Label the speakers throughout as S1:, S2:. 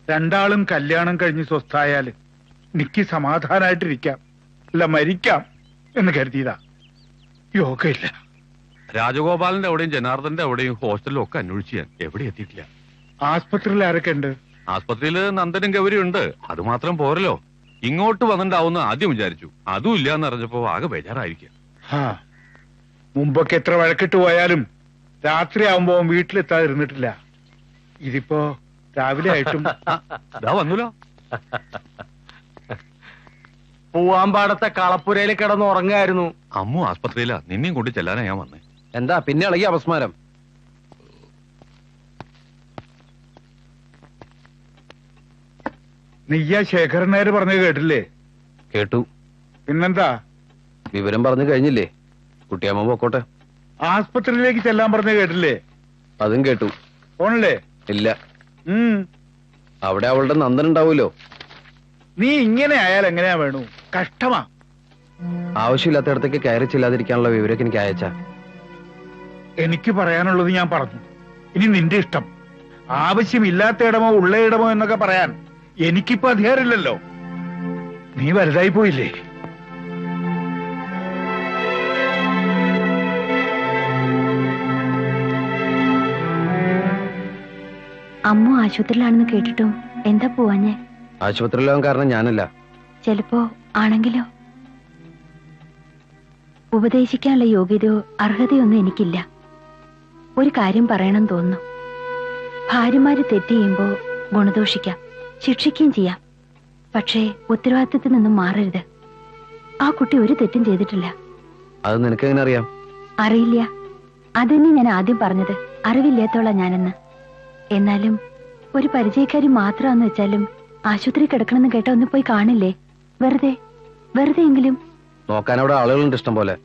S1: രണ്ടാളും കല്യാണം കഴിഞ്ഞ് സ്വസ്ഥായാല് എനിക്ക് സമാധാനായിട്ടിരിക്കാം, അല്ല മരിക്കാം എന്ന് കരുതിയതാ. യോഗയില്ല.
S2: രാജഗോപാലന്റെ അവിടെയും ജനാർദ്ദന്റെ അവിടെയും ഹോസ്റ്റലിലും ഒക്കെ അന്വേഷിച്ച് ഞാൻ എവിടെ എത്തിയിട്ടില്ല.
S1: ആസ്പത്രിയിൽ ആരൊക്കെ ഉണ്ട്?
S2: ആസ്പത്രിയില് നന്ദനും ഗൗരിയും ഉണ്ട്. അത് മാത്രം പോരല്ലോ, ഇങ്ങോട്ട് വന്നിട്ടുണ്ടാവുന്ന ആദ്യം വിചാരിച്ചു. അതും ഇല്ലാന്ന് അറിഞ്ഞപ്പോ ആകെ ബേജാറായിരിക്കും.
S1: മുമ്പൊക്കെ എത്ര വഴക്കിട്ട് പോയാലും രാത്രി ആവുമ്പോ വീട്ടിലെത്താതിരുന്നിട്ടില്ല. ഇതിപ്പോ രാവിലെ ആയിട്ടും
S2: വന്നൂലോ.
S3: പൂവാമ്പാടത്തെ കളപ്പുരയിൽ കിടന്ന് ഉറങ്ങായിരുന്നു.
S2: അമ്മു ആസ്പത്രിയിലാ, നിന്നെയും കൊണ്ട് ചെല്ലാനാ ഞാൻ വന്നേ.
S3: എന്താ പിന്നെ ഇളകി അപസ്മാരം?
S1: നീയാ ശേഖരൻ നായർ പറഞ്ഞത് കേട്ടില്ലേ?
S3: കേട്ടു.
S1: പിന്നെന്താ?
S3: വിവരം പറഞ്ഞു കഴിഞ്ഞില്ലേ? കുട്ടിയമ്മ പോക്കോട്ടെ.
S1: ആസ്പത്രിയിലേക്ക് ചെല്ലാൻ പറഞ്ഞത് കേട്ടില്ലേ?
S3: അതും കേട്ടു.
S1: പോണല്ലേ?
S3: ഇല്ല. അവിടെ അവളുടെ നന്ദൻ ഉണ്ടാവൂലോ.
S1: നീ ഇങ്ങനെ ആയാൽ എങ്ങനെയാ വേണു? കഷ്ടമാ.
S3: ആവശ്യമില്ലാത്തടത്തേക്ക് കയറി ചെല്ലാതിരിക്കാനുള്ള വിവരമൊക്കെ എനിക്ക് അയച്ച.
S1: എനിക്ക് പറയാനുള്ളത് ഞാൻ പറഞ്ഞു. ഇനി നിന്റെ ഇഷ്ടം. ആവശ്യമില്ലാത്ത ഇടമോ ഉള്ള ഇടമോ എന്നൊക്കെ പറയാൻ എനിക്കിപ്പോ അധികാരമില്ലല്ലോ. നീ വലുതായി പോയില്ലേ?
S4: അമ്മു ആശുപത്രിയിലാണെന്ന് കേട്ടിട്ടും എന്താ പോവാഞ്ഞേ?
S3: ആശുപത്രിയിലാവാൻ കാരണം ഞാനല്ല.
S4: ചിലപ്പോ ആണെങ്കിലോ? ഉപദേശിക്കാനുള്ള യോഗ്യതയോ അർഹതയൊന്നും എനിക്കില്ല. ഒരു കാര്യം പറയണം തോന്നുന്നു. ഭാര്യമാര് തെറ്റ് ചെയ്യുമ്പോ ഗുണദോഷിക്കാം, ശിക്ഷിക്കുകയും ചെയ്യാം. പക്ഷേ ഉത്തരവാദിത്തത്തിൽ നിന്നും മാറരുത്. ആ കുട്ടി ഒരു തെറ്റും ചെയ്തിട്ടില്ല.
S3: അത് നിനക്കെങ്ങനെ അറിയാം?
S4: അറിയില്ല. അതന്നെ ഞാൻ ആദ്യം പറഞ്ഞത്, അറിവില്ലാത്തോളാ ഞാനെന്ന്. എന്നാലും ഒരു പരിചയക്കാരി മാത്രമാന്ന് വെച്ചാലും ആശുപത്രി കിടക്കണമെന്ന് കേട്ട ഒന്ന് പോയി കാണില്ലേ? വെറുതെ എങ്കിലും.
S3: നോക്കാൻ അവിടെ ആളുകളുണ്ട് ഇഷ്ടം പോലെ.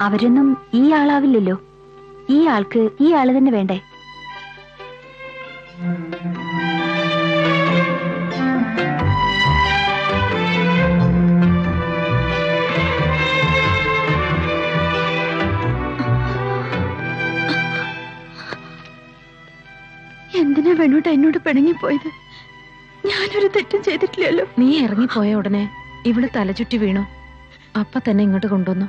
S4: അവരൊന്നും ഈ ആളാവില്ലല്ലോ. ഈ ആൾക്ക് ഈ ആള് തന്നെ വേണ്ടേ? എന്തിനാ വേണോട്ട എന്നോട് പിണങ്ങിപ്പോയത്? ഞാനൊരു തെറ്റും ചെയ്തിട്ടില്ലല്ലോ.
S5: നീ ഇറങ്ങിപ്പോയ ഉടനെ ഇവള് തലചുറ്റി വീണു. അപ്പ തന്നെ ഇങ്ങോട്ട് കൊണ്ടുവന്നു.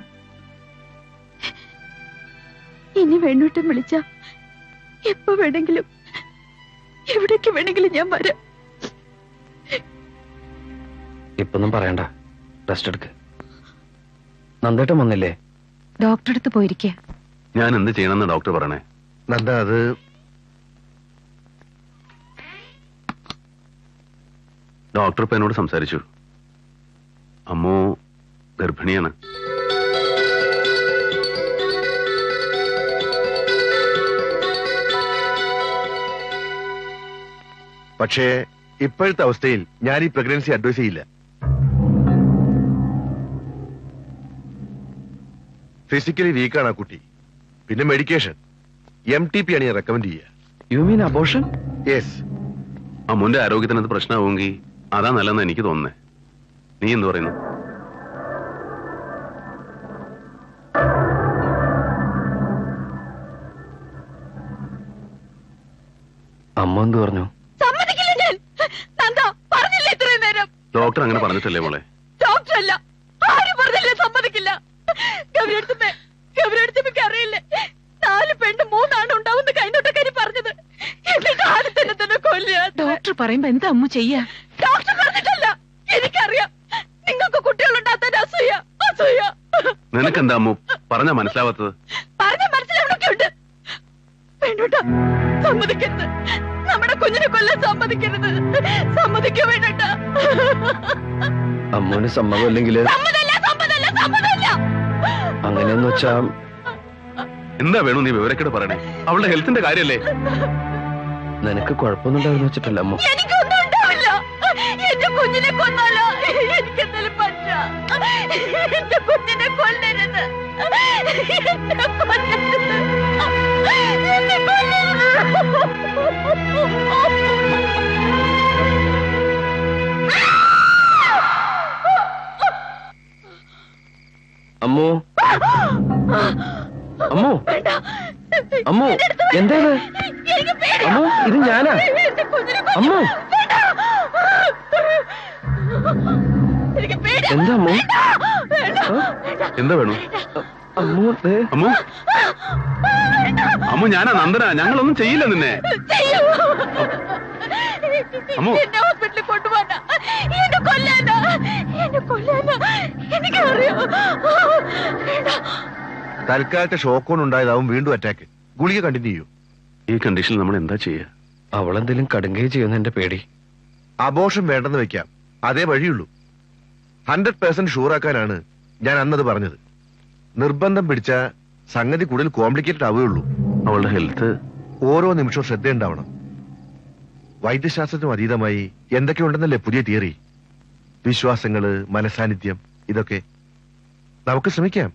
S4: ഇനി വേണോട്ടം വിളിച്ച എപ്പോ വേണമെങ്കിലും എവിടേക്ക് വേണമെങ്കിലും ഞാൻ വരാം.
S3: ഇപ്പൊന്നും പറയണ്ട, റെസ്റ്റ് എടുക്ക്. നന്ദേട്ടൻ വന്നില്ലേ?
S5: ഡോക്ടറെ അടുത്ത് പോയിരിക്കേ.
S2: ഞാൻ എന്ത് ചെയ്യണമെന്ന് ഡോക്ടർ പറയണേ?
S3: നന്ദ, അത്
S2: ഡോക്ടർ ഇപ്പൊ എന്നോട് സംസാരിച്ചു. അമ്മു ഗർഭിണിയാണ്.
S6: പക്ഷേ ഇപ്പോഴത്തെ അവസ്ഥയിൽ ഞാൻ ഈ പ്രഗ്നൻസി അഡ്വൈസ് ചെയ്യില്ല. ഫിസിക്കലി വീക്കാണ് ആ കുട്ടി. പിന്നെ മെഡിക്കേഷൻ MTP ആണ് ഞാൻ റെക്കമെൻഡ് ചെയ്യുക.
S3: You mean abortion?
S6: യെസ്.
S2: അമ്മുന്റെ ആരോഗ്യത്തിന് അത് പ്രശ്നമാവുമെങ്കിൽ അതാ നല്ലതെന്ന് എനിക്ക് തോന്നുന്നേ. നീ എന്ത് പറയുന്നു?
S3: അമ്മ എന്ത് പറഞ്ഞു?
S2: ഡോക്ടർ അങ്ങനെ പറഞ്ഞിട്ടല്ലേ മോളെ?
S4: ഡോക്ടറല്ല, ആരും പറഞ്ഞില്ല, സമ്മതിക്കില്ല. അറിയില്ലേ, 4 പെണ്ണ് 3 ആണ് ഉണ്ടാവുന്ന കൈനോട്ടക്കാരി പറഞ്ഞത്. എന്നിട്ട് ആരും തന്നെ കൊല്ലുക.
S5: ഡോക്ടർ പറയുമ്പോ എന്താ അമ്മ ചെയ്യാ?
S4: ഡോക്ടർ പറഞ്ഞിട്ടല്ല, എനിക്കറിയാം. നിങ്ങൾക്ക് കുട്ടികളുണ്ടാകാൻ അസൂയ.
S2: നിനക്കെന്താ അമ്മു പറഞ്ഞാ മനസ്സിലാവാത്തത്?
S4: പറഞ്ഞ മനസ്സിലാവണൊക്കെ ഉണ്ട്. വേണ്ടോട്ടാ, സമ്മതിക്കരുത്. നമ്മുടെ കുഞ്ഞിനെ കൊല്ലാൻ സമ്മതിക്കരുത്. സമ്മതിക്കോ വേണ്ടോട്ട.
S3: അമ്മൂന് സമ്മതമില്ലെങ്കിൽ അങ്ങനെയെന്ന് വെച്ചാ
S2: എന്താ വേണു നീ വിവരക്കേട് പറയണേ? അവളുടെ ഹെൽത്തിന്റെ കാര്യല്ലേ?
S3: നിനക്ക് കുഴപ്പമൊന്നും വെച്ചിട്ടില്ല അമ്മ.
S4: എനിക്കൊന്നും ഉണ്ടാവില്ല. എന്റെ കുഞ്ഞിനെ കൊന്നാലോ? എനിക്കെന്തായാലും പറ്റ. എന്റെ കുഞ്ഞിനെ കൊല്ലരുത്.
S3: അമ്മു, അമ്മു, അമ്മു, എന്താണ്? അമ്മു, ഇത് ഞാനാ. അമ്മു, എന്താ അമ്മു?
S2: എന്താ വേണു?
S3: അമ്മു ദേ.
S2: അമ്മു അമ്മു ഞാനാ നന്ദന. ഞങ്ങളൊന്നും ചെയ്യില്ല നിന്നെ. അമ്മു
S5: ഹോസ്പിറ്റലിൽ കൊണ്ടുപോകാനാ, എന്നെ കൊല്ലാനാ, എനിക്കറിയോ.
S6: തൽക്കാലത്തെ ഷോക്കോൺ ഉണ്ടായതാവും വീണ്ടും അറ്റാക്ക്. ഗുളിക കണ്ടിന്യൂ ചെയ്യൂ.
S2: ഈ കണ്ടീഷനിൽ നമ്മൾ എന്താ ചെയ്യാ?
S3: അവളെന്തെങ്കിലും കടുങ്കൈ ചെയ്യുന്ന എന്റെ പേടി.
S6: അബോർഷൻ വേണ്ടെന്ന് വെക്കാം, അതേ വഴിയുള്ളൂ. 100% ഷൂറാക്കാനാണ് ഞാൻ അന്നത് പറഞ്ഞത്. നിർബന്ധം പിടിച്ച സംഗതി കൂടുതൽ കോംപ്ലിക്കേറ്റഡ് ആവുകയുള്ളൂ.
S2: അവളുടെ ഹെൽത്ത്
S6: ഓരോ നിമിഷവും ശ്രദ്ധയുണ്ടാവണം. വൈദ്യശാസ്ത്രത്തിനും അതീതമായി എന്തൊക്കെയുണ്ടെന്നല്ലേ പുതിയ തിയറി. വിശ്വാസങ്ങള്, മനസാന്നിധ്യം, ഇതൊക്കെ നമുക്ക് ശ്രമിക്കാം.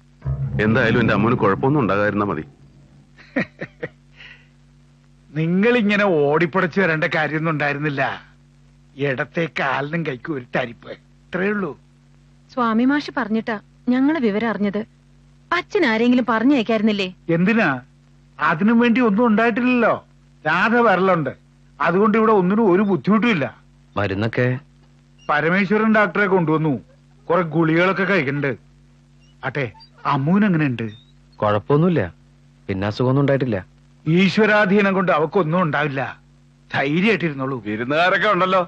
S2: എന്തായാലും എന്റെ അമ്മൂന് കുഴപ്പമൊന്നും ഉണ്ടാകാതിരുന്നാ മതി.
S1: നിങ്ങളിങ്ങനെ ഓടിപ്പടച്ചു വരേണ്ട കാര്യമൊന്നും ഉണ്ടായിരുന്നില്ല. ഇടത്തെ കാലിനും കൈക്കും ഒരു തരിപ്പ്, ഇത്രയേ ഉള്ളൂ.
S5: സ്വാമി മാഷ് പറഞ്ഞിട്ടാ ഞങ്ങള് വിവരം അറിഞ്ഞത്. അച്ഛൻ ആരെങ്കിലും പറഞ്ഞയക്കായിരുന്നില്ലേ?
S1: എന്തിനാ? അതിനും വേണ്ടി ഒന്നും ഉണ്ടായിട്ടില്ലല്ലോ. രാധ വരലുണ്ട്, അതുകൊണ്ട് ഇവിടെ ഒന്നിനും ഒരു ബുദ്ധിമുട്ടുമില്ല.
S3: മരുന്നൊക്കെ
S1: പരമേശ്വരൻ ഡോക്ടറെ കൊണ്ടുവന്നു, കുറെ ഗുളികളൊക്കെ കഴിക്കുന്നുണ്ട്. ആട്ടെ, അമ്മൂനെങ്ങനെയുണ്ട്?
S3: കുഴപ്പമൊന്നുമില്ല, പിന്നെ അസുഖമൊന്നും ഉണ്ടായിട്ടില്ല.
S1: ഈശ്വരാധീനം കൊണ്ട് അവക്കൊന്നും ഉണ്ടാവില്ല. ധൈര്യമായിട്ടിരുന്നോളൂ.
S2: വിരുന്നുകാരൊക്കെ ഉണ്ടല്ലോ.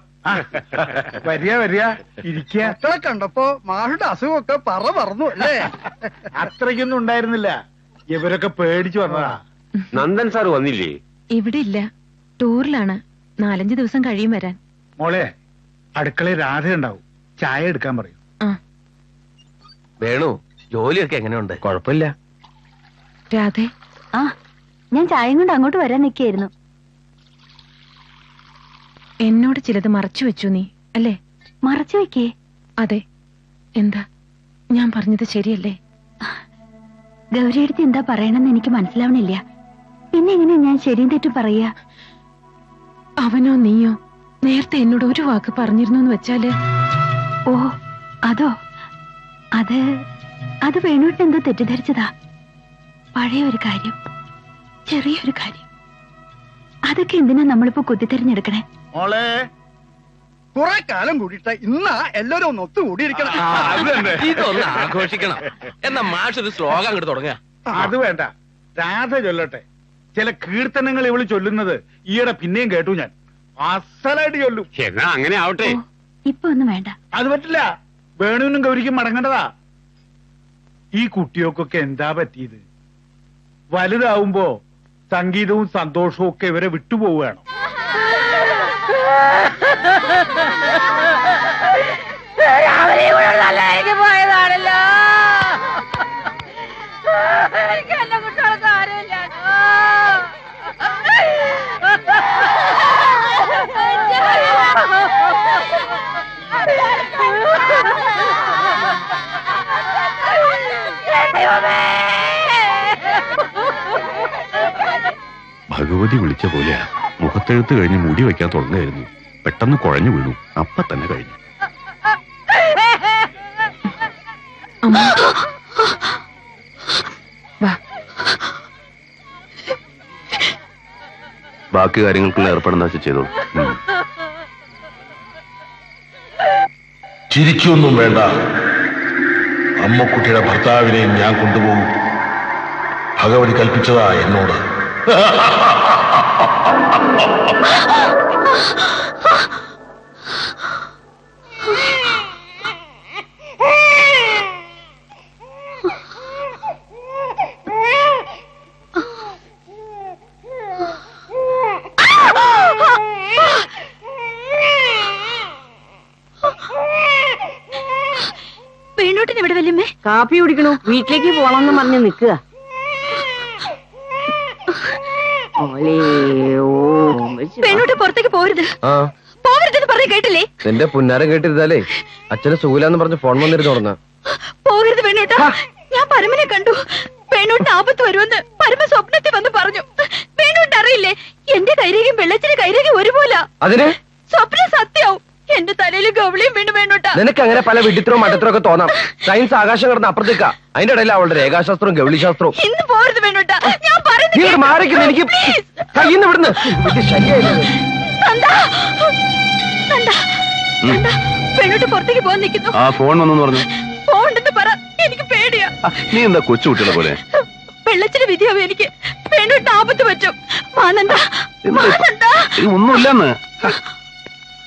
S1: വരിക ഇരിക്കുക.
S7: മക്കളെ കണ്ടപ്പോ മാഷുടെ അസുഖമൊക്കെ പറന്നു അല്ലേ?
S1: അത്രയ്ക്കൊന്നും ഉണ്ടായിരുന്നില്ല, ഇവരൊക്കെ പേടിച്ചു വന്നതാ.
S2: നന്ദൻ സാർ വന്നില്ലേ?
S5: ഇവിടെ ഇല്ല, ടൂറിലാണ്. 4-5 ദിവസം കഴിയും വരാൻ.
S1: മോളെ, അടുക്കളയിൽ രാധ ഉണ്ടാവും, ചായ എടുക്കാൻ പറയൂ.
S5: ആ
S3: വേണു, ജോലിയൊക്കെ എങ്ങനെയുണ്ട്? കുഴപ്പമില്ല.
S5: രാധേ,
S4: ആ, ഞാൻ ചായയും കൊണ്ട് അങ്ങോട്ട് വരാൻ നിൽക്കായിരുന്നു.
S5: എന്നോട് ചിലത് മറച്ചു വെച്ചു നീ അല്ലേ?
S4: മറച്ചു വെക്കേ?
S5: അതെ. എന്താ ഞാൻ പറഞ്ഞത് ശരിയല്ലേ?
S4: ഗൗരിയെടുത്ത് എന്താ പറയണമെന്ന് എനിക്ക് മനസ്സിലാവണില്ല. പിന്നെ എങ്ങനെയാ ഞാൻ ശരിയും തെറ്റും പറയാ?
S5: അവനോ നീയോ നേരത്തെ എന്നോട് ഒരു വാക്ക് പറഞ്ഞിരുന്നു എന്ന് വെച്ചാല്?
S4: ഓ, അതോ? അത് വേണുവിട്ട് എന്തോ തെറ്റിദ്ധരിച്ചതാ. പഴയ ഒരു കാര്യം, ചെറിയൊരു കാര്യം. അതൊക്കെ എന്തിനാ നമ്മളിപ്പോ കുത്തിത്തെരഞ്ഞെടുക്കണേ?
S1: മോളെ,
S7: കുറെ കാലം കൂടിയിട്ട് ഇന്നാ എല്ലാരും ഒന്ന് ഒത്തുകൂടിയിരിക്കണം.
S3: ഇതൊന്ന് ആഘോഷിക്കണം. എന്നാ മാഷ് ഒരു ശ്ലോകം അങ്ങോട്ട് തുടങ്ങുക.
S1: അത് വേണ്ട, രാധ ചൊല്ലട്ടെ. ചില കീർത്തനങ്ങൾ ഇവള് ചൊല്ലുന്നത് ഈയിടെ പിന്നെയും കേട്ടു ഞാൻ. അസലായിട്ട് ചൊല്ലും.
S2: എന്നാ അങ്ങനെ ആവട്ടെ.
S4: ഓ, ഇപ്പൊ ഒന്നും വേണ്ട.
S1: അത് പറ്റില്ല, വേണുവിനും ഗൗരിക്കും മടങ്ങേണ്ടതാ. ഈ കുട്ടികൾക്കൊക്കെ എന്താ പറ്റിയത്? വലുതാവുമ്പോ സംഗീതവും സന്തോഷവും ഒക്കെ ഇവരെ വിട്ടുപോവുകയാണോ?
S5: പോയതാണല്ലോ. എനിക്ക് എന്റെ കുട്ടികൾക്ക് ആരുമില്ലാണോ?
S2: ഭഗവതി വിളിച്ച പോലെയാ. മുഖത്തെഴുത്ത് കഴിഞ്ഞ് മുടി വയ്ക്കാൻ തുടങ്ങായിരുന്നു. പെട്ടെന്ന് കുഴഞ്ഞു വീണു. അപ്പൊ തന്നെ കഴിഞ്ഞു.
S5: അമ്മ, വാ.
S2: ബാക്കി കാര്യങ്ങൾക്കുള്ള ഏർപ്പെടുന്ന ചെയ്തോളൂ.
S8: ചിരിക്കൊന്നും വേണ്ട. അമ്മക്കുട്ടിയുടെ ഭർത്താവിനെയും ഞാൻ കൊണ്ടുപോകും. ഭഗവതി കൽപ്പിച്ചതാ എന്നോട്.
S4: വേണോട്ടിന് എവിടെ വല്യമ്മേ?
S9: കാപ്പി കുടിക്കണു, വീട്ടിലേക്ക് പോണമെന്ന് പറഞ്ഞ് നിക്കുക.
S4: വേണോട്ട് പുറത്തേക്ക് പോരുത്, പോകരുതെന്ന് പറഞ്ഞ് കേട്ടില്ലേ?
S3: നിന്റെ പുന്നാരം കേട്ടിരുന്നാലേ അച്ഛന് സുഖിലാന്ന് പറഞ്ഞ് ഫോൺ വന്നിരുന്നു തുടങ്ങ.
S4: പോകരുത് വേണോട്ടാ. ഞാൻ പരമനെ കണ്ടു. വേണോട്ട് ആപത്ത് വരുമെന്ന് പരമ സ്വപ്നത്തിൽ വന്ന് പറഞ്ഞു. വേണോട്ട് അറിയില്ലേ, എന്റെ കൈരേഖയും വെള്ളച്ചിന്റെ കൈരേഖയും ഒരുപോലെ.
S3: അതിന്
S4: സ്വപ്നം സത്യവും. എന്റെ തലയിൽ ഗൗളിയും വീണ് വേണോട്ടാ.
S3: നിനക്ക് അങ്ങനെ പല വിഡിത്രവും മണ്ടത്രവും ഒക്കെ തോന്നാം. സയൻസ് ആകാശം കിടന്ന് അപ്പുറത്തേക്കാ. അതിന്റെ ഇടയിൽ അവളുടെ രേഖാശാസ്ത്രവും ഗൗളിശാസ്ത്രവും.
S4: ഇന്ന് പോരുത് വേണോട്ടാ, ഞാൻ
S3: നീ ഇവിടെ മാറിക്കുന്നു. എനിക്ക് കയ്യിന്ന് വിടുന്നു. വലിയ ശല്യായില്ലേ?
S4: വേണോട്ട് വേണോട്ട് പുറത്തേക്ക് പോകാൻ നിൽക്കുന്നു.
S2: ആ ഫോൺ വന്നു പറഞ്ഞു.
S4: പോണ്ടെന്ന് പറ, എനിക്ക് പേടിയാ.
S2: നീ എന്താ കൊച്ചു കുട്ടികളെ പോലെ?
S4: വെള്ളച്ചിന് വിധിയാവും എനിക്ക്. വേണോട്ട് ആപത്ത് പറ്റും. മാനന്ദാ, മാനന്ദാ.
S2: ഒന്നുമില്ലെന്ന്.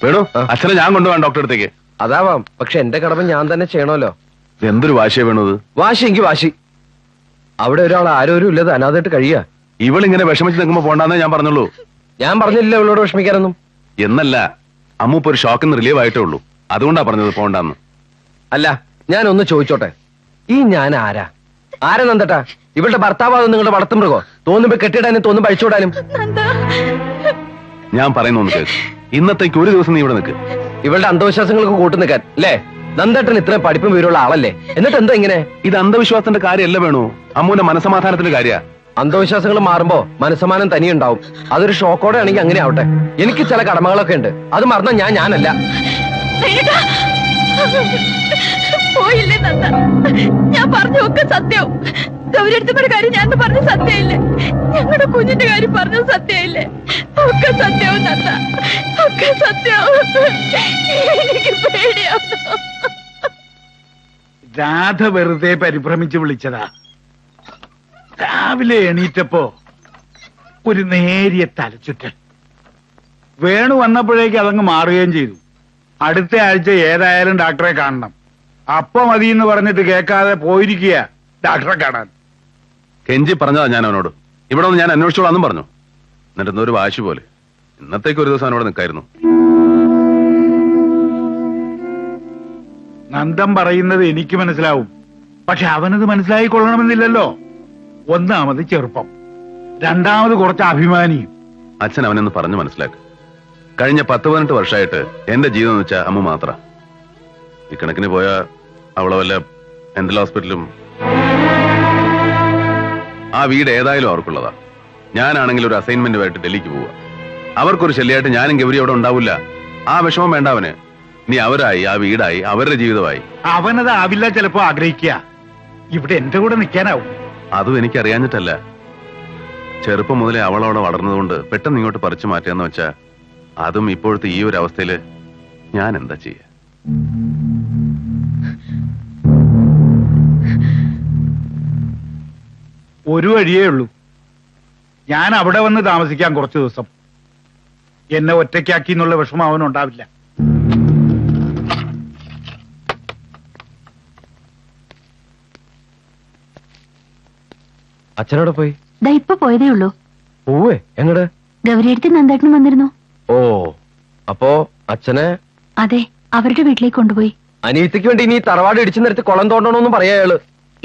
S2: വേണു, അച്ഛനെ ഞാൻ കൊണ്ടുപോകാൻ ഡോക്ടറെ അടുത്തേക്ക്.
S3: അതാവാം, പക്ഷെ എന്റെ കടമ ഞാൻ തന്നെ ചെയ്യണമല്ലോ.
S2: എന്തൊരു വാശിയാ വേണത്?
S3: വാശി എങ്കിൽ വാശി. അവിടെ ഒരാൾ ആരോരും ഇല്ലത് അനാഥായിട്ട് കഴിയുക.
S2: ഇവളിങ്ങനെ വിഷമിച്ച് നിൽക്കുമ്പോ പോണ്ടാന്നേ ഞാൻ പറഞ്ഞുള്ളൂ.
S3: ഞാൻ പറഞ്ഞില്ല ഇവളോട് വിഷമിക്കാനൊന്നും.
S2: എന്നല്ല, അമ്മൂപ്പ് ഒരു ഷോക്കിന്ന് റിലീവ് ആയിട്ടേ ഉള്ളൂ. അതുകൊണ്ടാ പറഞ്ഞത് പോണ്ടാന്ന്.
S3: അല്ല, ഞാനൊന്ന് ചോദിച്ചോട്ടെ, ഈ ഞാൻ ആരാ? ആരാ നന്ദട്ടാ? ഇവളുടെ ഭർത്താവാകും നിങ്ങളുടെ വളർത്തുമൃഗോ? തോന്നുമ്പോ കെട്ടിടാനും തോന്നുമ്പോ അഴിച്ചുവിടാനും.
S2: ഞാൻ പറയുന്ന ഒന്ന് കേൾക്ക്. ഇന്നത്തേക്ക് ഒരു ദിവസം നീ ഇവിടെ നിൽക്ക്.
S3: ഇവളുടെ അന്ധവിശ്വാസങ്ങൾക്ക് കൂട്ടു നിൽക്കാൻ അല്ലേ? നന്ദേട്ടൻ ഇത്രയും പഠിപ്പും വിവരമുള്ള ആളല്ലേ, എന്നിട്ട് എന്താ ഇങ്ങനെ?
S2: ഇത് അന്ധവിശ്വാസത്തിന്റെ കാര്യമല്ല വേണു, അമ്മൂന്റെ മനസമാധാനത്തിന്റെ കാര്യ.
S3: അന്ധവിശ്വാസങ്ങൾ മാറുമ്പോ മനസ്സമാനം തനിയുണ്ടാവും. അതൊരു ഷോക്കോടെ ആണെങ്കിൽ അങ്ങനെ ആവട്ടെ. എനിക്ക് ചില കടമകളൊക്കെ ഉണ്ട്, അത് മറന്ന ഞാനല്ല.
S4: പോയില്ലേ നന്ദ? ഞാൻ പറഞ്ഞൊക്കെ സത്യവും. ഗൗരിയടുത്തമ്മയുടെ കാര്യം ഞാൻ പറഞ്ഞ സത്യമില്ലേ? ഞങ്ങളുടെ കുഞ്ഞിന്റെ കാര്യം പറഞ്ഞത് സത്യമില്ലേ? ഒക്കെ സത്യവും നന്ദ, ഒക്കെ സത്യവും. എനിക്ക് പേടിയാവുന്നു.
S1: രാധ വെറുതെ പരിഭ്രമിച്ച് വിളിച്ചതാ. രാവിലെ എണീറ്റപ്പോ ഒരു നേരിയ തലച്ചുറ്റൽ. വേണു വന്നപ്പോഴേക്ക് അതങ്ങ് മാറുകയും ചെയ്തു. അടുത്ത ആഴ്ച ഏതായാലും ഡോക്ടറെ കാണണം. അപ്പൊ മതിയെന്ന് പറഞ്ഞിട്ട് കേൾക്കാതെ പോയിരിക്കുക ഡോക്ടറെ കാണാൻ.
S2: കെഞ്ചി പറഞ്ഞതാ ഞാൻ അവനോട്. ഇവിടെ ഒന്ന് ഞാൻ അന്വേഷിച്ചോളാന്നും പറഞ്ഞു. എന്നിട്ട് എന്തോ ഒരു വാശി പോലെ. ഇന്നത്തേക്ക് ഒരു ദിവസം അവനോട് നിൽക്കായിരുന്നു.
S1: നന്ദൻ പറയുന്നത് എനിക്ക് മനസ്സിലാവും, പക്ഷെ അവനത് മനസ്സിലായിക്കൊള്ളണമെന്നില്ലല്ലോ. ഒന്നാമത് ചെറുപ്പം, രണ്ടാമത് കുറച്ച് അഭിമാനിയും.
S2: അച്ഛൻ അവനൊന്ന് പറഞ്ഞു മനസ്സിലാക്ക്. കഴിഞ്ഞ 10-18 വർഷമായിട്ട് എന്റെ ജീവിതം എന്ന് വെച്ചാൽ അമ്മ മാത്ര. ഇക്കണക്കിന് പോയാ അവളെ വല്ല മെന്റൽ ഹോസ്പിറ്റലും. ആ വീട് ഏതായാലും അവർക്കുള്ളതാ. ഞാനാണെങ്കിൽ ഒരു അസൈൻമെന്റുമായിട്ട് ഡൽഹിക്ക് പോവുക. അവർക്കൊരു ശല്യമായിട്ട് ഞാനും ഗൗരി അവിടെ ഉണ്ടാവില്ല. ആ വിഷമം വേണ്ട അവന്. ഇനി അവരായി, ആ വീടായി, അവരുടെ ജീവിതമായി.
S1: അവനത് ആവില്ല ചിലപ്പോ ആഗ്രഹിക്കുക. ഇവിടെ എന്റെ കൂടെ നിൽക്കാനാവും.
S2: അതും എനിക്കറിയാഞ്ഞിട്ടല്ല. ചെറുപ്പം മുതലേ അവളവിടെ വളർന്നതുകൊണ്ട് പെട്ടെന്ന് ഇങ്ങോട്ട് പറിച്ചു മാറ്റുകയെന്ന് വെച്ചാ അതും ഇപ്പോഴത്തെ ഈ ഒരു അവസ്ഥയില് ഞാൻ എന്താ ചെയ്യാ?
S1: ഒരു വഴിയേ ഉള്ളൂ. ഞാൻ അവിടെ വന്ന് താമസിക്കാൻ കുറച്ചു ദിവസം. എന്നെ ഒറ്റയ്ക്കാക്കി എന്നുള്ള വിഷമം അവനുണ്ടാവില്ല.
S3: അച്ഛനോട് പോയി?
S4: ദാ ഇപ്പൊ പോയതേ ഉള്ളൂ.
S3: പോവേ? എങ്ങട്?
S4: ഗൗരിയടുത്ത് നന്ദേട്ടനും വന്നിരുന്നു.
S3: ഓ, അപ്പോ അച്ഛനെ?
S4: അതെ, അവരുടെ വീട്ടിലേക്ക് കൊണ്ടുപോയി.
S3: അനിയത്തിക്ക് വേണ്ടി ഇനി തറവാട് ഇടിച്ചു നിരത്തി കുളം തോണ്ടണമെന്നും പറയാ അയാള്.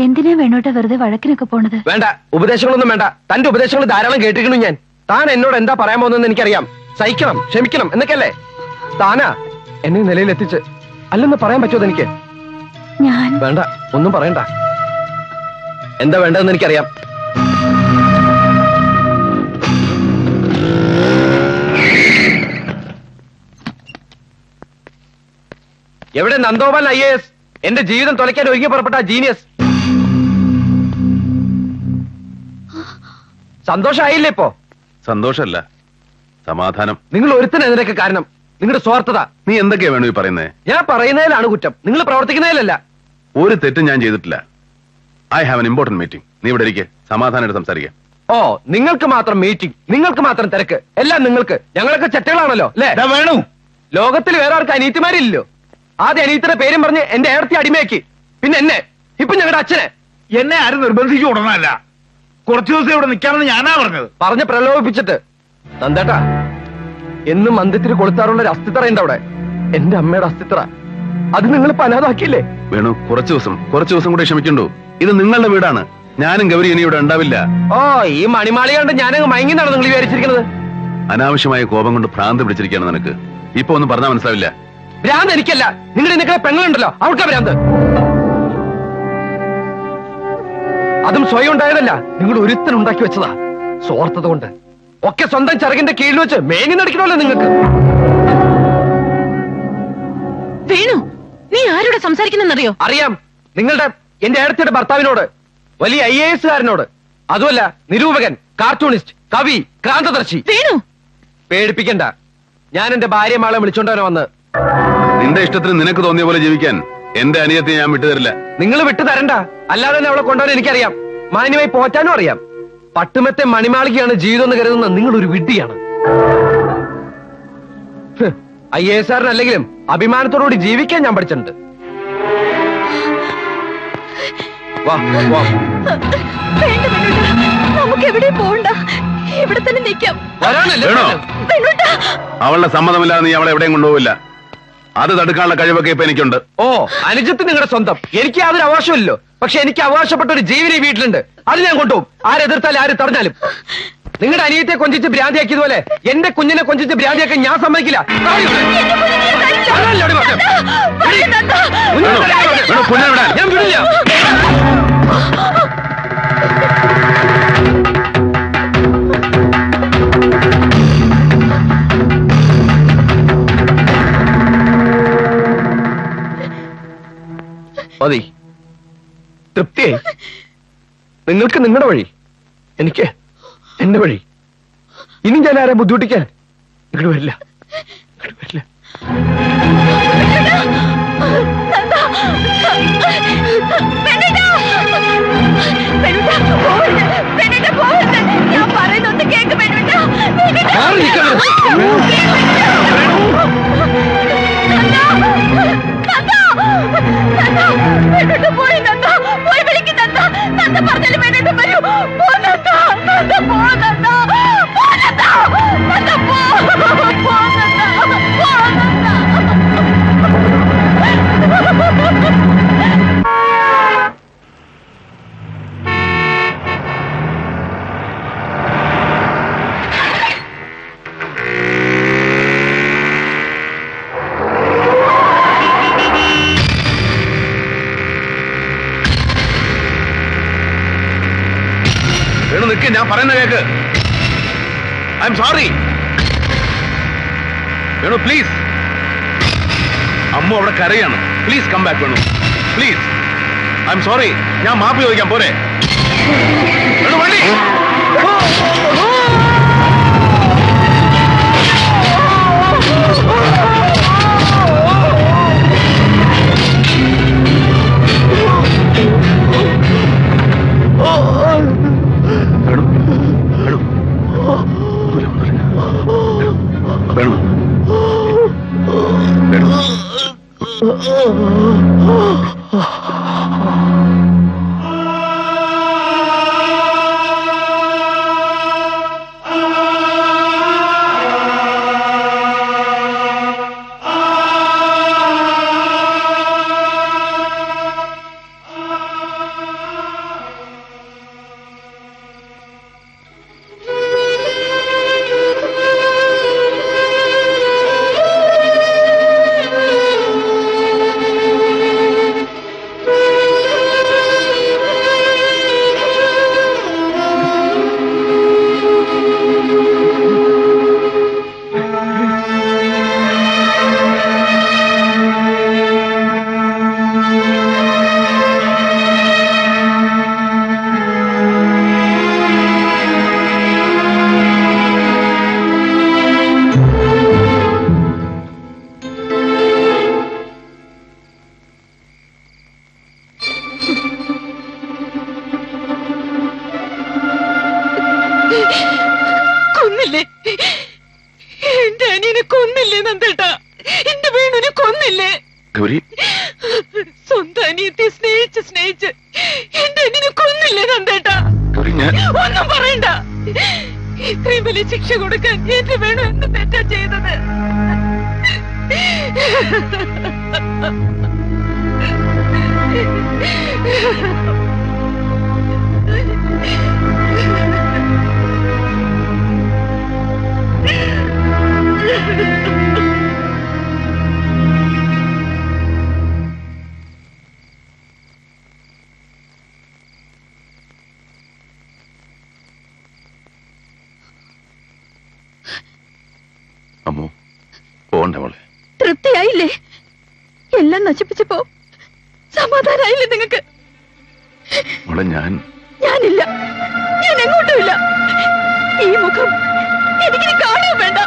S4: എന്തിനാ വേണോട്ടെ വെറുതെ വഴക്കിനൊക്കെ പോണത്?
S3: വേണ്ട, ഉപദേശങ്ങളൊന്നും വേണ്ട. തന്റെ ഉപദേശങ്ങൾ ധാരാളം കേട്ടിരിക്കണു ഞാൻ. താൻ എന്നോട് എന്താ പറയാൻ പോകുന്നതെന്ന് എനിക്കറിയാം. സഹിക്കണം, ക്ഷമിക്കണം എന്നൊക്കെയല്ലേ? താനാ എന്നെ നിലയിലെത്തിച്ച്. അല്ലെന്ന് പറയാൻ പറ്റുമോ എനിക്ക്?
S4: ഞാൻ
S3: വേണ്ട, ഒന്നും പറയണ്ട. എന്താ വേണ്ടതെന്ന് എനിക്കറിയാം. എവിടെ നന്ദോപാൽ IAS? എന്റെ ജീവിതം തുലയ്ക്കാൻ ഒരുങ്ങി പുറപ്പെട്ട ജീനിയസ്. സന്തോഷമായില്ലേ ഇപ്പോ?
S2: സന്തോഷമല്ല, സമാധാനം.
S3: നിങ്ങൾ ഒരുത്തന്നെ ഇതിനൊക്കെ കാരണം. നിങ്ങളുടെ സ്വാർത്ഥത.
S2: നീ എന്തൊക്കെയാ വേണു ഈ പറയുന്നേ?
S3: ഞാൻ പറയുന്നതിലാണ് കുറ്റം, നിങ്ങൾ പ്രവർത്തിക്കുന്നതിലല്ല.
S2: ഒരു തെറ്റും ഞാൻ ചെയ്തിട്ടില്ല. I have an important meeting. നീ ഇവിടെ ഇരിക്കെ, സമാധാനമായിട്ട് സംസാരിക്കാം.
S3: ഓ, നിങ്ങൾക്ക് മാത്രം മീറ്റിംഗ്, നിങ്ങൾക്ക് മാത്രം തിരക്ക്, എല്ലാം നിങ്ങൾക്ക്. ഞങ്ങളൊക്കെ ചെറ്റകളാണല്ലോ അല്ലേ?
S1: വേണു,
S3: ലോകത്തിൽ വേറെ ആർക്ക് അനീത്തിമാരില്ലല്ലോ. ആദ്യം അനീത്തിയുടെ പേരും പറഞ്ഞ് എന്റെ ഏടത്തി അടിമയാക്കി, പിന്നെ എന്നെ, ഇപ്പൊ ഞങ്ങളുടെ അച്ഛനെ.
S1: എന്നെ ആരും നിർബന്ധിച്ചു കൊടുന്നല്ല. കുറച്ചു ദിവസം ഇവിടെ നിൽക്കാമെന്ന് ഞാനാ പറഞ്ഞത്.
S3: പറഞ്ഞ് പ്രലോഭിപ്പിച്ചിട്ട്. നന്ദേട്ടാ, എന്നും മന്ദിരത്തിന് കൊളുത്താറുള്ള ഒരു അസ്ഥിത്തറയുണ്ട് അവിടെ. എന്റെ അമ്മയുടെ അസ്ഥിത്തറ. അത് നിങ്ങൾ അനാഥാക്കിയില്ലേ?
S2: വേണു, കുറച്ചു ദിവസം കൂടെ ക്ഷമിക്കണ്ടു. ഇത് നിങ്ങളുടെ വീടാണ്. ഞാനും ഗൗരി ഇനി ഇവിടെ ഉണ്ടാവില്ല.
S3: ഓ, ഈ മണിമാളി കണ്ട് ഞാനങ്ങ് മയങ്ങിന്നാണ് നിങ്ങൾ വിചാരിച്ചിരിക്കുന്നത്?
S2: അനാവശ്യമായ കോപം കൊണ്ട് ഭ്രാന്ത് പിടിച്ചിരിക്കുകയാണ് നിനക്ക്. ഇപ്പൊ ഒന്നും പറഞ്ഞാൽ മനസ്സിലാവില്ല.
S3: ഭ്രാന്ത് എനിക്കല്ല, നിങ്ങളുടെ നിൽക്കുന്ന പെങ്ങളുണ്ടല്ലോ, അവൾക്കാ ഭ്രാന്ത്. അതും സ്വയം ഉണ്ടായതല്ല, നിങ്ങൾ ഒരുത്തൻ ഉണ്ടാക്കി വെച്ചതാ. സ്വാർത്ഥത കൊണ്ട് ഒക്കെ സ്വന്തം ചിറകിന്റെ കീഴിൽ വെച്ച് മേങ്ങി നടിക്കണമല്ലോ നിങ്ങൾക്ക്.
S5: വേണു, നീ ആരോട് സംസാരിക്കുന്നെന്നറിയോ?
S3: അറിയാം, നിങ്ങളുടെ എന്റെ ഏടത്തിയുടെ ഭർത്താവിനോട്, വലിയ IAS കാരനോട്. അതുമല്ല, നിരൂപകൻ, കാർട്ടൂണിസ്റ്റ്, കവി, ക്രാന്തദർശി.
S5: വേണു,
S3: പേടിപ്പിക്കണ്ട. ഞാൻ എന്റെ ഭാര്യ മാളെ വിളിച്ചോണ്ടവനെ വന്ന്
S2: നിന്റെ ഇഷ്ടത്തിന് നിനക്ക് തോന്നിയ പോലെ ജീവിക്കാൻ എന്റെ അനിയത്തെ ഞാൻ വിട്ടുതരില്ല.
S3: നിങ്ങൾ വിട്ടു തരണ്ട, അല്ലാതെ തന്നെ അവളെ കൊണ്ടുപോകാൻ എനിക്കറിയാം. മാന്യമായി പോറ്റാനും അറിയാം. പട്ടുമത്തെ മണിമാളികയാണ് ജീവിതം എന്ന് കരുതുന്ന നിങ്ങളൊരു വിഡ്ഢിയാണ്. IAS അല്ലെങ്കിലും അഭിമാനത്തോടുകൂടി ജീവിക്കാൻ ഞാൻ പഠിച്ചിട്ടുണ്ട്. വാ വാ.
S4: നമുക്ക് എവിടെ പോണ്ട, ഇവിടെ തന്നെ നിൽക്കാം.
S3: വരാനല്ലേ
S2: വേണോ? അവളുടെ സമ്മതമില്ലാതെ നീ അവളെ എവിടെയും കൊണ്ടുപോവില്ല. അത് തടുക്കാനുള്ള കഴിവൊക്കെ ഇപ്പൊ എനിക്കുണ്ട്.
S3: ഓ, അനുജത്ത് നിങ്ങളുടെ സ്വന്തം. എനിക്ക് യാതൊരു അവകാശമില്ലല്ലോ. പക്ഷെ എനിക്ക് അവകാശപ്പെട്ട ഒരു ജീവിനെ വീട്ടിലുണ്ട്. അത് ഞാൻ കൊണ്ടുപോകും. ആരെതിർത്താലും ആര് തടഞ്ഞാലും. നിങ്ങളുടെ അനിയത്തെ കൊഞ്ചിച്ച് ഭ്രാന്തിയാക്കിയതുപോലെ എന്റെ കുഞ്ഞിനെ കൊഞ്ചിച്ച് ഭ്രാന്തിയാക്കാൻ ഞാൻ സമ്മതിക്കില്ല. ഞാൻ വിടില്ല. മതി, തൃപ്തിയായി. നിങ്ങൾക്ക് നിങ്ങളുടെ വഴി, എനിക്ക് എന്റെ വഴി. ഇനി ഞാൻ ആരെ ബുദ്ധിമുട്ടിക്കാൻ ഇങ്ങോട്ട് വരില്ല, ഇങ്ങോട്ട് വരില്ല.
S4: ഞാൻ പറയുന്നൊന്ന് കേക്ക് പോയി നന്ദ, പോയി വിളിക്കും നന്ദ. നന്ദ പറഞ്ഞാലും വേണ്ടിട്ട് വരൂ. പോ നന്ദ, നന്ദ പോ നന്ദ, പോ നന്ദ, നന്ദ പോ, പോ നന്ദ, പോ നന്ദ.
S2: നിൽക്ക്, ഞാൻ പറയുന്ന കേക്ക്. I am sorry. Venu please. അമ്മ അവിടെ കരയാണ്. Please come back Venu, please. I am sorry. ഞാൻ മാപ്പ് ചോദിക്കാം, പോരെ? വേണു വണ്ടി. കൊന്നില്ലേ? എന്റെ അനിയനെ കൊന്നില്ലേ നന്ദേട്ടാ? എന്റെ വേണുവിനെ കൊന്നില്ലേ? സ്വന്തം അനിയത്തെ സ്നേഹിച്ച് എന്റെ അനിയനെ കൊന്നില്ലേ നന്ദേട്ടാ? ഒന്നും പറയണ്ട. ഇത്രയും വലിയ ശിക്ഷ കൊടുക്കാൻ എന്റെ വേണു എന്ത് തെറ്റാ ചെയ്തത്? അമ്മോ, പോകണ്ട മോളെ.
S4: തൃപ്തിയായില്ലേ? എല്ലാം നശിപ്പിച്ചപ്പോ സമാധാനായില്ലേ നിങ്ങൾക്ക്?
S2: മോളെ,
S4: ഞാനില്ല, ഞാൻ എങ്ങോട്ടുമില്ല. ഈ മുഖം എനിക്കിനി കാണാൻ വേണ്ട.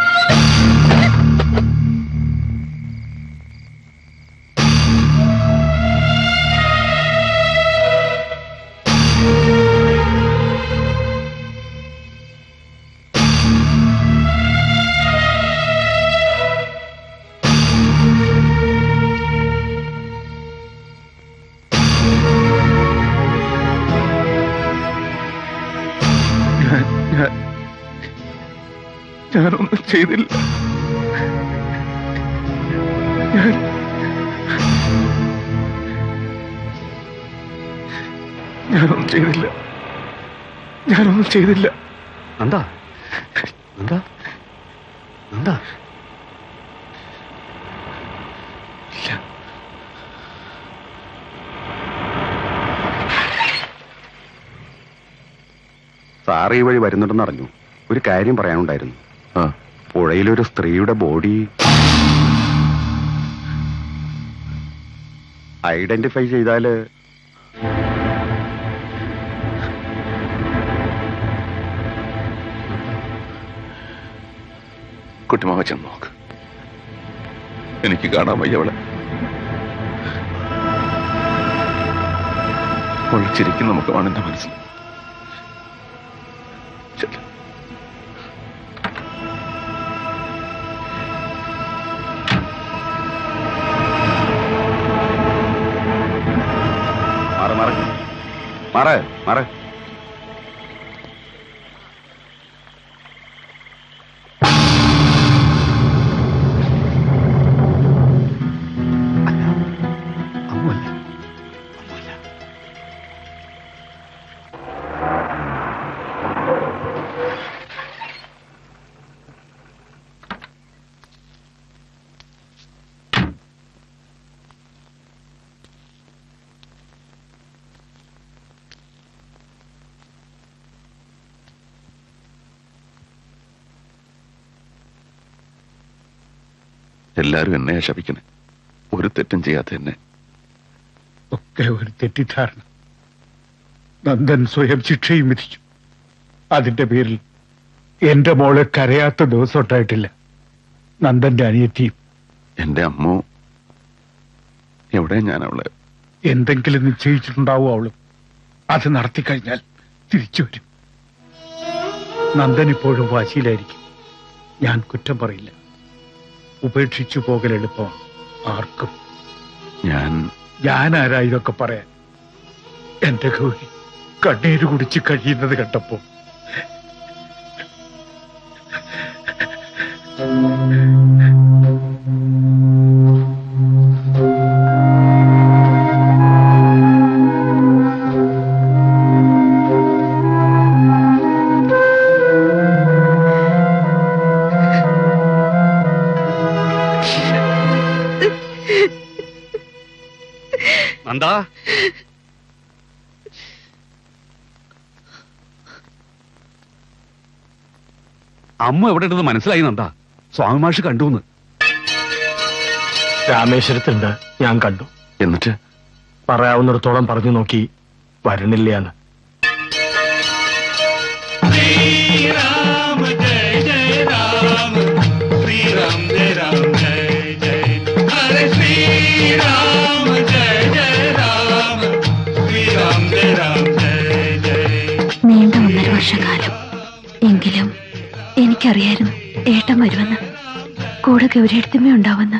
S10: ഞാനൊന്നും ചെയ്തില്ല. ഞാനൊന്നും ചെയ്തില്ല. ഞാനൊന്നും ചെയ്തില്ല.
S2: എന്താ എന്താ എന്താ? സാറ് ഈ വഴി വരുന്നുണ്ടെന്ന് അറിഞ്ഞു. ഒരു കാര്യം പറയാനുണ്ടായിരുന്നു. പുഴയിലൊരു സ്ത്രീയുടെ ബോഡി ഐഡന്റിഫൈ ചെയ്താല്
S10: കുട്ടിമാവ ചെന്ന് നോക്ക്. എനിക്ക് കാണാൻ വയ്യ അവളെ. ഒളിച്ചിരിക്കുന്ന മുഖമാണ് എന്റെ മനസ്സിൽ. ചെല്ല്.
S2: മാറ മാറ.
S10: എല്ലാരും എന്നെ ശപിക്കണേ. ഒരു തെറ്റും ചെയ്യാത്ത എന്നെ.
S1: ഒക്കെ ഒരു തെറ്റിദ്ധാരണ. നന്ദൻ സ്വയം ശിക്ഷയും വിധിച്ചു. അതിന്റെ പേരിൽ എന്റെ മോളെ കരയാത്ത ദിവസം ഉണ്ടായിട്ടില്ല. നന്ദന്റെ അനിയത്തിയും.
S10: എന്റെ അമ്മോ, എവിടെ ഞാൻ അവളെ?
S1: എന്തെങ്കിലും നിശ്ചയിച്ചിട്ടുണ്ടാവും അവളും. അത് നടത്തിക്കഴിഞ്ഞാൽ തിരിച്ചു വരും. നന്ദൻ ഇപ്പോഴും വാശിയിലായിരിക്കും. ഞാൻ കുറ്റം പറയില്ല. ഉപേക്ഷിച്ചു പോകൽ എളുപ്പമാണ് ആർക്കും. ഞാനാരാ ഇതൊക്കെ പറയാൻ? എന്റെ ഗൗരി കണ്ണീര് കുടിച്ച് കഴിയുന്നത് കണ്ടപ്പോ
S2: നന്ദാ, അമ്മ എവിടെ ഉണ്ടെന്ന് മനസ്സിലായി നന്ദാ. സ്വാമി മാഷ് കണ്ടുന്ന്.
S3: രാമേശ്വരത്തുണ്ട്, ഞാൻ കണ്ടു.
S10: എന്നിട്ട്
S3: പറയാവുന്നിടത്തോളം പറഞ്ഞു നോക്കി, വരണില്ലാന്ന്.
S4: നീണ്ട 1.5 വർഷക്കാലം എങ്കിലും എനിക്കറിയായിരുന്നു ഏട്ടൻ വരുമെന്ന്, കൂടെ ഗൗരിയെടുത്തമ്മ ഉണ്ടാവുമെന്ന്.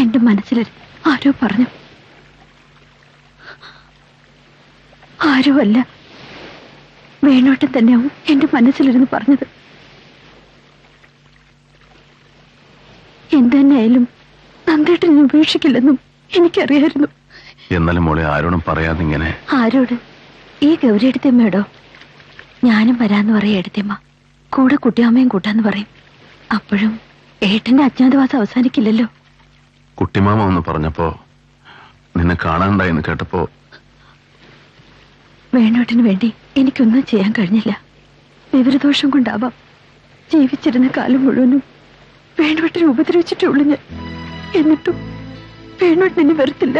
S4: എന്റെ മനസ്സിൽ ആരോ പറഞ്ഞു. ആരോ അല്ല, വേണോട്ടൻ തന്നെയാവും എന്റെ മനസ്സിലിരുന്ന് പറഞ്ഞത്. എന്തെന്നായാലും നന്ദേട്ടൻ ഉപേക്ഷിക്കില്ലെന്നും എനിക്കറിയായിരുന്നു.
S10: എന്നാലും മോളെ ആരോടും പറയാതെ ഇങ്ങനെ.
S4: ആരോട്? ഈ ഗൗരി എടുത്തമ്മയോടോ? ഞാനും വരാന്ന് പറയും എടുത്തമ്മ. കൂടെ കുട്ടിയമ്മയും കൂട്ടാന്ന് പറയും. അപ്പോഴും ഏട്ടന്റെ അജ്ഞാതവാസം അവസാനിക്കില്ലല്ലോ.
S10: കുട്ടിമാമ ഒന്ന് പറഞ്ഞപ്പോ, നിന്നെ കാണാനുണ്ടായെന്ന് കേട്ടപ്പോ,
S4: വേണോട്ടിന് വേണ്ടി എനിക്കൊന്നും ചെയ്യാൻ കഴിഞ്ഞില്ല. വിവരദോഷം കൊണ്ടാവാം. ജീവിച്ചിരുന്ന കാലം മുഴുവനും വേണോട്ടിനെ ഉപദ്രവിച്ചിട്ടുള്ളൂ ഞാൻ. എന്നിട്ടും വേണോട്ടിന് എന്നെ വെറുത്തില്ല.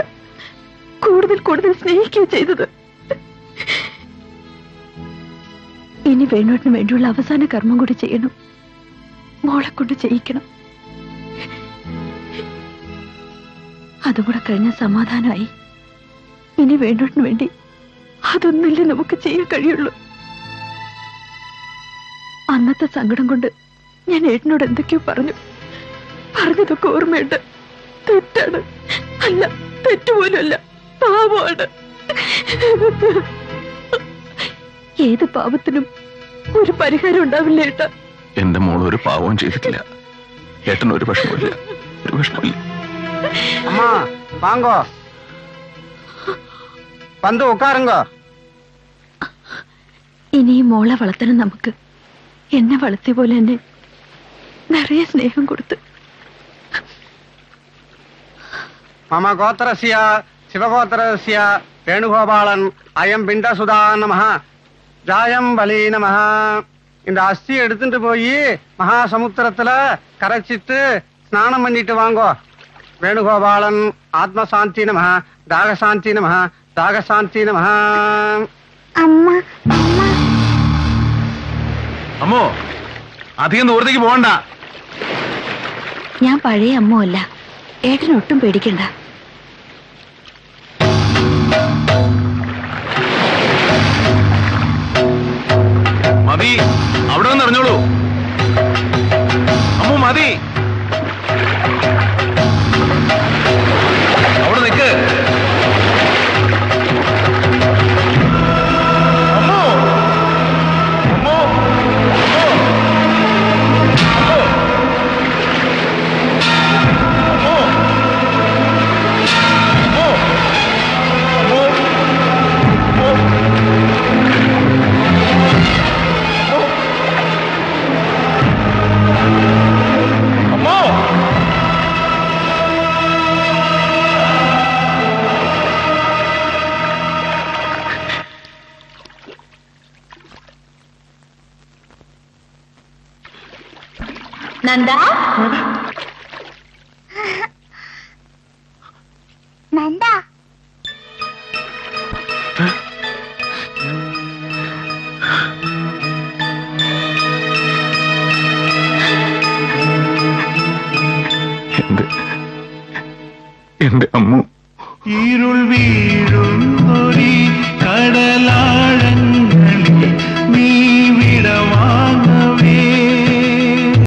S4: കൂടുതൽ കൂടുതൽ സ്നേഹിക്കുകയും ചെയ്തത്. ഇനി വേണോട്ടിന് വേണ്ടിയുള്ള അവസാന കർമ്മം കൂടി ചെയ്യണം. മോളെ കൊണ്ട് ചെയ്യിക്കണം. അതും കൂടെ കഴിഞ്ഞ സമാധാനമായി. ഇനി വേണോട്ടിന് വേണ്ടി അതൊന്നില്ലേ നമുക്ക് ചെയ്യാൻ കഴിയുള്ളൂ. അന്നത്തെ സങ്കടം കൊണ്ട് ഞാൻ ഏട്ടനോട് എന്തൊക്കെയോ പറഞ്ഞതൊക്കെ ഓർമ്മയുണ്ട്. തെറ്റാണ്, അല്ല തെറ്റുപോലല്ല, പാവമാണ്. ഏത് പാപത്തിനും ഒരു പരിഹാരം ഉണ്ടാവില്ല ഏട്ടാ.
S10: എന്റെ മോൾ ഒരു പാവവും ചെയ്തിട്ടില്ല. ഏട്ടൻ ഒരു വിഷമമില്ല, ഒരു വിഷമമില്ല.
S7: അമ്മ വാങ്ങോ, വന്ന് ഉക്കാറുങ്കോ.
S4: ഇനി ഈ മോളെ വളർത്തണം നമുക്ക്. എന്നെ വളർത്തിയ പോലെ തന്നെ നിറയെ സ്നേഹം കൊടുത്ത്.
S7: മമ ഗോത്രസ്യ ശിവഗോത്രസ്യ വേണുഗോപാലൻ അയം പിണ്ടസുധാ നമഃ ஜாயம் பலி நமஹ. இந்த அஸ்தி எடுத்துட்டு போய் மகாசமுத்திரத்துல கரைச்சிட்டு ஸ்நானம் பண்ணிட்டு வாங்கோ. வேணுகோபாலன் ஆத்மசாந்தி நமஹ, தாகசாந்தி நமஹ, தாகசாந்தி நமஹ.
S2: അമ്മോ, അധികം ദൂരത്തേക്ക് പോകണ്ട.
S4: ഞാൻ പഴയ അമ്മ അല്ല. ഏട്ടനൊട്ടും പേടിക്കണ്ട.
S2: മതി, അവിടെ നിന്ന് അറിഞ്ഞോളൂ. അമ്മോ മതി, അവിടെ നിൽക്ക്. അമ്മോ, അമ്മോ,
S4: നന്ദ,
S11: നന്ദ,
S10: എന്റെ അമ്മു.
S1: ഇരുൾ വീഴുന്നൊരി കടലാ